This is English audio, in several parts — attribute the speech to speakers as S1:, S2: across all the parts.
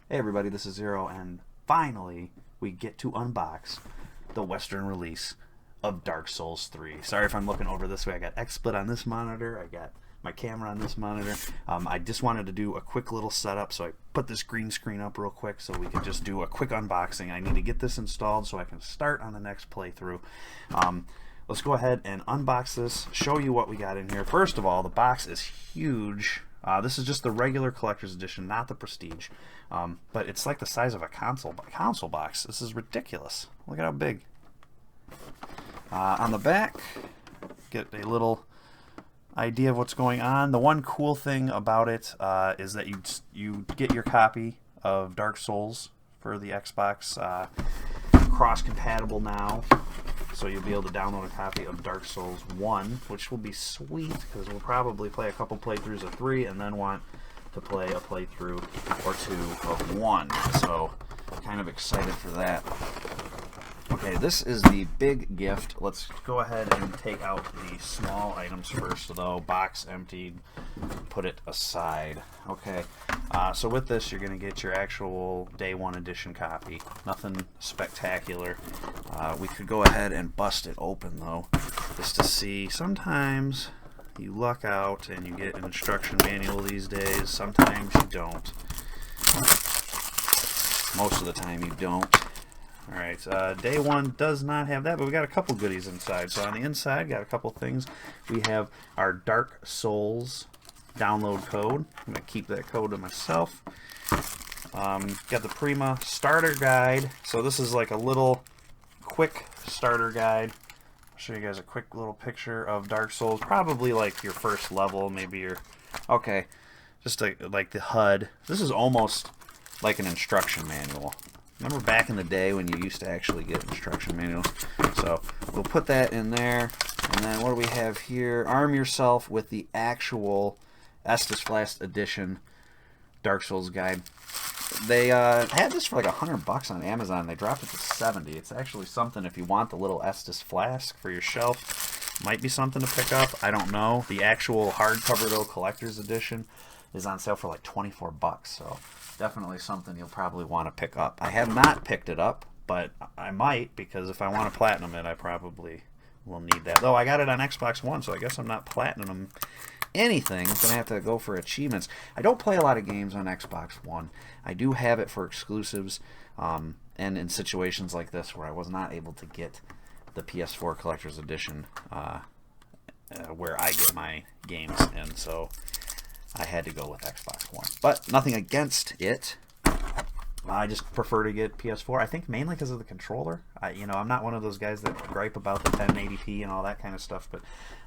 S1: Hey everybody, this is Zero, and finally we get to unbox the Western release of Dark Souls 3. Sorry if I'm looking over this way. I got XSplit on this monitor, I got my camera on this monitor. I just wanted to do a quick little setup, so I put this green screen up real quick so we can just do a quick unboxing. I need to get this installed so I can start on the next playthrough. Let's go ahead and unbox this, show you what we got in here. First of all, the box is huge. This is just the regular collector's edition, not the Prestige. But it's like the size of a console box. This is ridiculous. Look at how big. On the back, get a little idea of what's going on. The one cool thing about it is that you get your copy of Dark Souls for the Xbox cross-compatible now. So you'll be able to download a copy of Dark Souls 1, which will be sweet because we'll probably play a couple playthroughs of 3 and then want to play a playthrough or two of 1. So kind of excited for that. Okay, this is the big gift. Let's go ahead and take out the small items first, though. Box emptied, put it aside. Okay, so with this, you're going to get your actual Day 1 edition copy. Nothing spectacular. We could go ahead and bust it open, though, just to see. Sometimes you luck out and you get an instruction manual these days. Sometimes you don't. Most of the time you don't. Alright, Day 1 does not have that, but we got a couple goodies inside. So on the inside, got a couple things. We have our Dark Souls download code. I'm going to keep that code to myself. Got the Prima starter guide. So this is like a little quick starter guide. I'll show you guys a quick little picture of Dark Souls. Probably like your first level, maybe your... Okay, just like the HUD. This is almost like an instruction manual. Remember back in the day when you used to actually get instruction manuals? So we'll put that in there. And then what do we have here? Arm yourself with the actual Estus Flask Edition Dark Souls guide. They had this for like $100 on Amazon. They dropped it to $70. It's actually something if you want the little Estus Flask for your shelf. Might be something to pick up. I don't know. The actual hardcover, though, collector's edition is on sale for like $24. So definitely something you'll probably want to pick up. I have not picked it up, but I might, because if I want to platinum it, I probably will need that. Though I got it on Xbox One, so I guess I'm not platinum anything. I'm going to have to go for achievements. I don't play a lot of games on Xbox One. I do have it for exclusives, and in situations like this where I was not able to get the PS4 Collector's Edition where I get my games in, so I had to go with Xbox One. But nothing against it. I just prefer to get PS4. I think mainly because of the controller. I'm not one of those guys that gripe about the 1080p and all that kind of stuff, but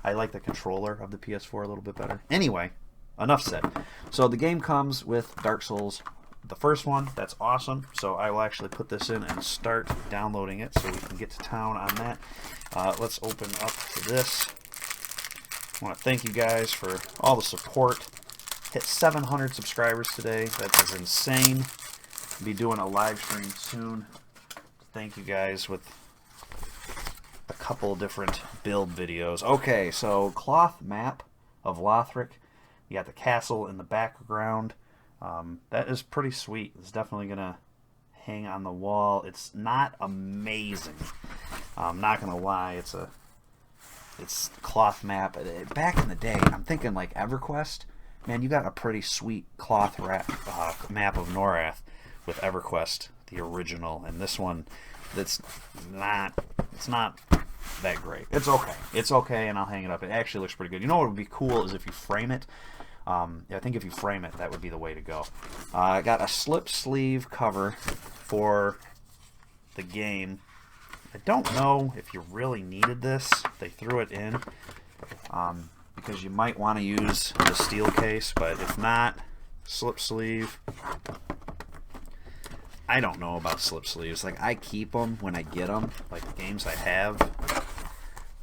S1: I like the controller of the PS4 a little bit better. Anyway, enough said. So the game comes with Dark Souls, the first one. That's awesome. So I will actually put this in and start downloading it so we can get to town on that. Let's open up to this. I want to thank you guys for all the support. Hit 700 subscribers today. That is insane. I'll be doing a live stream soon. Thank you guys with a couple different build videos. Okay, so cloth map of Lothric. You got the castle in the background. That is pretty sweet. It's definitely going to hang on the wall. It's not amazing. I'm not going to lie. It's cloth map. Back in the day, I'm thinking like EverQuest. Man, you got a pretty sweet cloth map of Norath with EverQuest, the original, and this one, it's not that great. It's okay. It's okay, and I'll hang it up. It actually looks pretty good. You know what would be cool is if you frame it. I think if you frame it, that would be the way to go. I got a slip sleeve cover for the game. I don't know if you really needed this. They threw it in. Because you might want to use the steel case, but if not, slip sleeve. I don't know about slip sleeves. Like, I keep them when I get them. Like, the games I have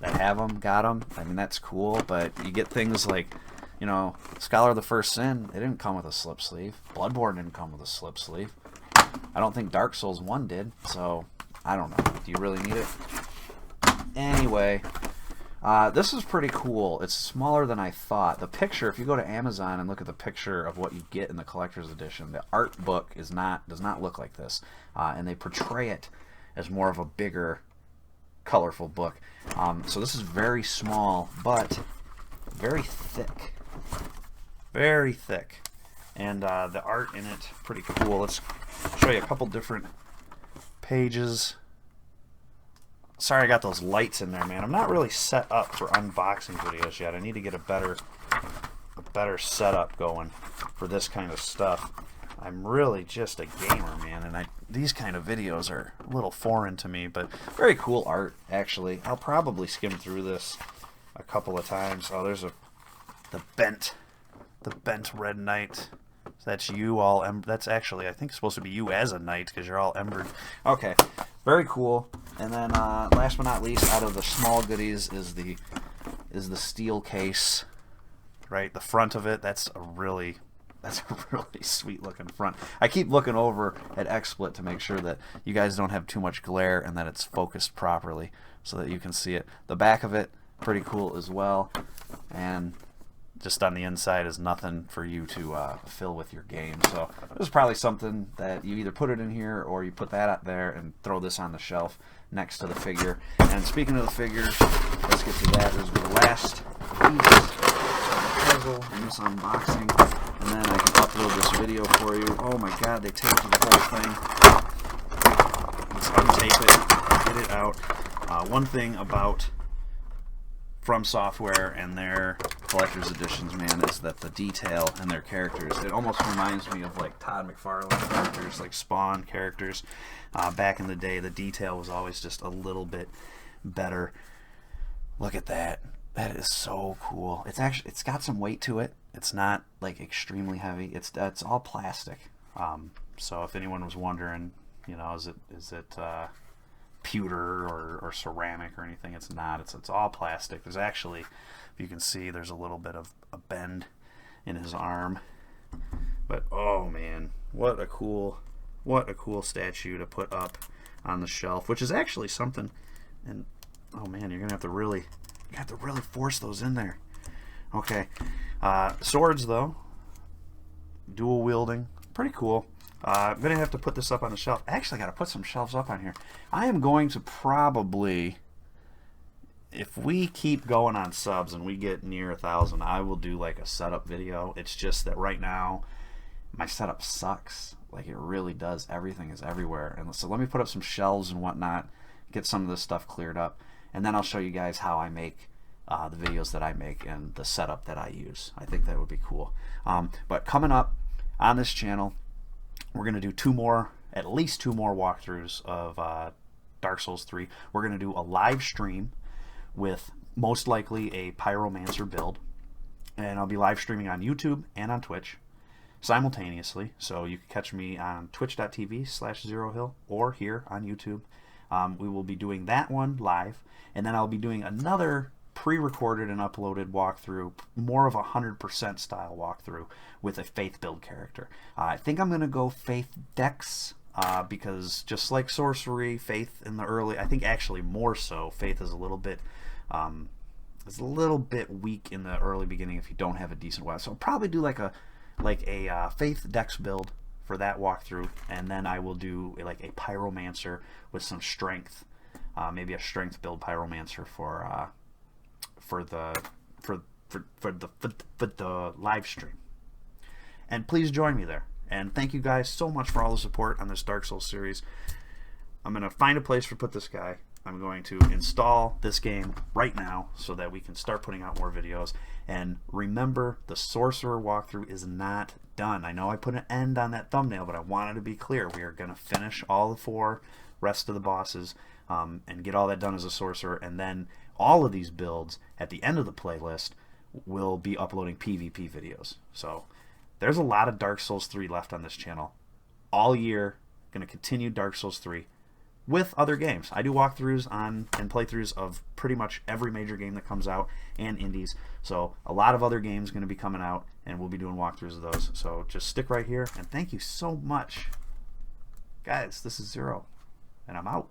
S1: that have them, got them. I mean, that's cool, but you get things like, Scholar of the First Sin, they didn't come with a slip sleeve. Bloodborne didn't come with a slip sleeve. I don't think Dark Souls 1 did, so I don't know. Do you really need it? Anyway,
S2: This is pretty cool. It's smaller than I thought. The picture, if you go to Amazon and look at the picture of what you get in the collector's edition, the art book does not look like this, and they portray it as more of a bigger, colorful book. So this is very small, but very thick. Very thick. And the art in it, pretty cool. Let's show you a couple different pages. Sorry I got those lights in there, man. I'm not really set up for unboxing videos yet. I need to get a better setup going for this kind of stuff. I'm really just a gamer, man, and these kind of videos are a little foreign to me, but very cool art, actually. I'll probably skim through this a couple of times. Oh, there's the bent red knight. That's you all. That's actually, I think, supposed to be you as a knight because you're all embered. Okay, very cool. And then, last but not least, out of the small goodies is the steel case. Right, the front of it. That's a really sweet looking front. I keep looking over at XSplit to make sure that you guys don't have too much glare and that it's focused properly so that you can see it. The back of it, pretty cool as well. And just on the inside is nothing for you to fill with your game. So this is probably something that you either put it in here or you put that out there and throw this on the shelf next to the figure. And speaking of the figures, let's get to that. This is the last piece of the puzzle in this unboxing, and then I can upload this video for you. Oh my god, they taped the whole thing. Let's untape it, get it out. One thing about From Software and their collector's editions, man, is that the detail in their characters, it almost reminds me of like Todd McFarlane characters, like Spawn characters. Back in the day, the detail was always just a little bit better. Look at that. That is so cool. It's got some weight to it. It's not like extremely heavy. It's all plastic. So if anyone was wondering, you know, is it pewter or ceramic or anything, it's not. It's all plastic. There's actually, if you can see, there's a little bit of a bend in his arm. But oh man, what a cool statue to put up on the shelf, which is actually something. And oh man, you're gonna have to really force those in there. Okay, swords though, dual wielding, pretty cool. I'm gonna have to put this up on the shelf. Actually, I gotta put some shelves up on here. I am going to probably, if we keep going on subs and we get near 1,000, I will do like a setup video. It's just that right now my setup sucks. Like, it really does. Everything is everywhere. And so let me put up some shelves and whatnot, get some of this stuff cleared up, and then I'll show you guys how I make the videos that I make and the setup that I use. I think that would be cool. But coming up on this channel, we're going to do at least two more walkthroughs of Dark Souls 3. We're going to do a live stream with most likely a Pyromancer build, and I'll be live streaming on YouTube and on Twitch simultaneously, so you can catch me on twitch.tv/zerohill or here on YouTube. We will be doing that one live, and then I'll be doing another pre-recorded and uploaded walkthrough, more of a 100% style walkthrough with a Faith build character. I think I'm going to go Faith Dex, because just like Sorcery, Faith in the early, I think actually more so, Faith is a little bit weak in the early beginning if you don't have a decent weapon. So I'll probably do like a Faith Dex build for that walkthrough, and then I will do like a Pyromancer with some strength, maybe a strength build Pyromancer for the live stream. And please join me there. And thank you guys so much for all the support on this Dark Souls series. I'm going to find a place to put this guy. I'm going to install this game right now so that we can start putting out more videos. And remember, the Sorcerer walkthrough is not done. I know I put an end on that thumbnail, but I wanted to be clear. We are going to finish all the 4 rest of the bosses and get all that done as a Sorcerer. And then all of these builds at the end of the playlist will be uploading PvP videos. So there's a lot of Dark Souls 3 left on this channel. All year, going to continue Dark Souls 3 with other games. I do walkthroughs on and playthroughs of pretty much every major game that comes out and indies. So a lot of other games going to be coming out, and we'll be doing walkthroughs of those. So just stick right here, and thank you so much. Guys, this is Zero, and I'm out.